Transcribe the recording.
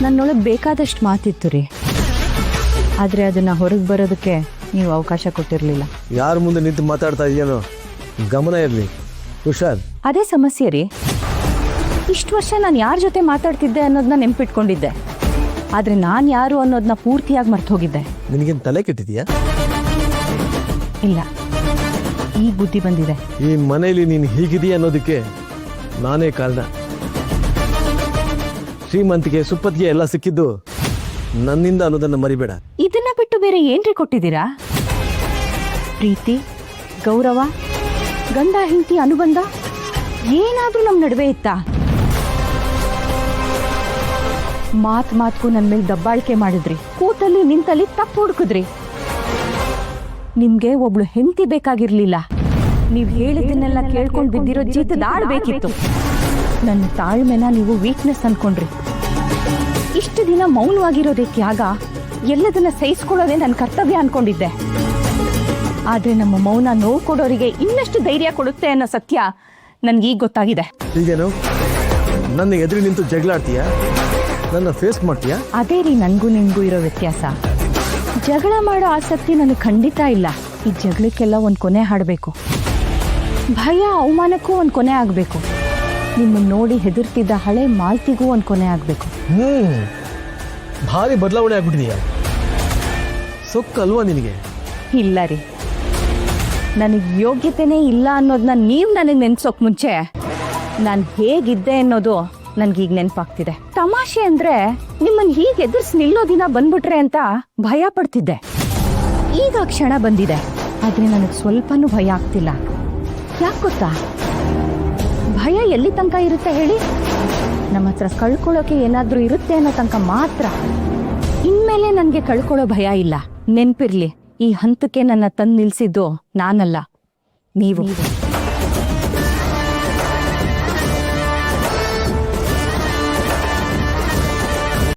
ನನ್ನೊಳಗೆ ಬೇಕಾದಷ್ಟು ಮಾತಿತ್ತು ರೀ, ಆದರೆ ಅದನ್ನು ಹೊರಗೆ ಬರೋದಕ್ಕೆ ನೀವು ಅವಕಾಶ ಕೊಟ್ಟಿರಲಿಲ್ಲ. ಯಾರ ಮುಂದೆ ನಿಂತು ಮಾತಾಡ್ತಾ ಇದೆಯೇನೋ ಗಮನ ಇರಲಿ, ಹುಷಾರ್. ಅದೇ ಸಮಸ್ಯೆ ರೀ. ಇಷ್ಟು ವರ್ಷ ನಾನು ಯಾರ ಜೊತೆ ಮಾತಾಡ್ತಿದ್ದೆ ಅನ್ನೋದನ್ನ ನೆನ್ಪಿಟ್ಕೊಂಡಿದ್ದೆ, ಆದರೆ ನಾನು ಯಾರು ಅನ್ನೋದನ್ನ ಪೂರ್ತಿಯಾಗಿ ಮರ್ತು ಹೋಗಿದ್ದೆ. ನಿನಗೇನು ತಲೆ ಕೆಟ್ಟಿದೆಯಾ? ಇಲ್ಲ, ಈಗ ಬುದ್ಧಿ ಬಂದಿದೆ. ಈ ಮನೆಯಲ್ಲಿ ನೀನು ಹೀಗಿದೆಯಾ ಅನ್ನೋದಕ್ಕೆ ನಾನೇ ಕಾರಣ. ಶ್ರೀಮಂತಿಗೆ ಸುಪ್ಪತ್ತಿಗೆ ಎಲ್ಲ ಸಿಕ್ಕಿದ್ದು ನನ್ನಿಂದ ಅನ್ನೋದನ್ನು ಮರಿಬೇಡ. ಇದನ್ನ ಬಿಟ್ಟು ಬೇರೆ ಏನ್ರಿ ಕೊಟ್ಟಿದ್ದೀರಾ? ಪ್ರೀತಿ, ಗೌರವ, ಗಂಡ ಹೆಂಡತಿ ಅನುಬಂಧ ಏನಾದ್ರೂ ನಮ್ಮ ನಡುವೆ ಇತ್ತಾ? ಮಾತ್ಗೂ ನನ್ನ ಮೇಲೆ ದಬ್ಬಾಳಿಕೆ ಮಾಡಿದ್ರಿ, ಕೂತಲ್ಲಿ ನಿಂತಲ್ಲಿ ತಪ್ಪು ಹುಡುಕಿದ್ರಿ. ನಿಮ್ಗೆ ಒಬ್ಳು ಹೆಂಡತಿ ಬೇಕಾಗಿರ್ಲಿಲ್ಲ, ನೀವು ಹೇಳಿದ್ದನ್ನೆಲ್ಲ ಕೇಳ್ಕೊಂಡು ಬಿದ್ದಿರೋ ಜೀತದಾಡ್ಬೇಕಿತ್ತು. ನನ್ನ ತಾಳ್ಮೆನ ನೀವು ವೀಕ್ನೆಸ್ ಅನ್ಕೊಂಡ್ರಿ. ಇಷ್ಟು ದಿನ ಮೌನವಾಗಿರೋದಕ್ಕೆ ಆಗ ಎಲ್ಲದನ್ನ ಸಹಿಸ್ಕೊಳ್ಳೋದೇ ನನ್ನ ಕರ್ತವ್ಯ ಅನ್ಕೊಂಡಿದ್ದೆ. ಆದ್ರೆ ನಮ್ಮ ಮೌನ ನೋವು ಕೊಡೋರಿಗೆ ಇನ್ನಷ್ಟು ಧೈರ್ಯ ಕೊಡುತ್ತೆ ಅನ್ನೋ ಸತ್ಯ ನನ್ಗೀಗ ಗೊತ್ತಾಗಿದೆ. ಈಗೇನು ನನ್ನ ಎದುರು ನಿಂತು ಜಗಳಾಡ್ತೀಯಾ? ನನ್ನ ಫೇಸ್ ಮಾಡ್ತೀಯಾ? ಅದೇ ರೀ ನನಗೂ ನಿಮಗೂ ಇರೋ ವ್ಯತ್ಯಾಸ. ಜಗಳ ಮಾಡೋ ಆಸಕ್ತಿ ನನಗೆ ಖಂಡಿತ ಇಲ್ಲ. ಈ ಜಗಳಕ್ಕೆಲ್ಲ ಒಂದು ಕೊನೆ ಹಾಡಬೇಕು. ಭಯ ಅವಮಾನಕ್ಕೂ ಒಂದು ಕೊನೆ ಆಗಬೇಕು. ನಿಮ್ಮನ್ನು ನೋಡಿ ಹೆದರ್ತಿದ್ದ ಹಳೆ ಮಾಲ್ತಿಗೂ ಒಂದು ಕೊನೆ ಆಗಬೇಕು. ಭಾರಿ ಬದಲಾವಣೆ ಆಗ್ಬಿಟ್ಟಿದೆಯಾ? ಸೊಕ್ಕಲ್ವಾ ನಿನಗೆ? ಇಲ್ಲ ರೀ, ನನಗೆ ಯೋಗ್ಯತೆನೇ ಇಲ್ಲ ಅನ್ನೋದನ್ನ ನೀವು ನನಗೆ ನೆನ್ಸೋಕ್ ಮುಂಚೆ ನಾನು ಹೇಗಿದ್ದೆ ಅನ್ನೋದು ನನಗೀಗ ನೆನಪಾಗ್ತಿದೆ. ತಮಾಷೆ ಅಂದರೆ ನಿಮ್ಮನ್ನು ಹೀಗೆ ಎದುರಿಸಿ ನಿಲ್ಲೋ ದಿನ ಬಂದ್ಬಿಟ್ರೆ ಅಂತ ಭಯ ಪಡ್ತಿದ್ದೆ. ಈಗ ಕ್ಷಣ ಬಂದಿದೆ, ಆದರೆ ನನಗೆ ಸ್ವಲ್ಪನೂ ಭಯ ಆಗ್ತಿಲ್ಲ. ಯಾಕೆ ಗೊತ್ತಾ? ಭಯ ಎಲ್ಲಿ ತನಕ ಇರುತ್ತೆ ಹೇಳಿ? ನಮ್ಮ ಹತ್ರ ಕಳ್ಕೊಳ್ಳೋಕೆ ಏನಾದರೂ ಇರುತ್ತೆ ಅನ್ನೋ ತನಕ ಮಾತ್ರ. ಇನ್ಮೇಲೆ ನನಗೆ ಕಳ್ಕೊಳ್ಳೋ ಭಯ ಇಲ್ಲ. ನೆನ್ಪಿರ್ಲಿ, ಈ ಹಂತಕ್ಕೆ ನನ್ನ ತಂದು ನಿಲ್ಸಿದ್ದು ನಾನಲ್ಲ, ನೀವು.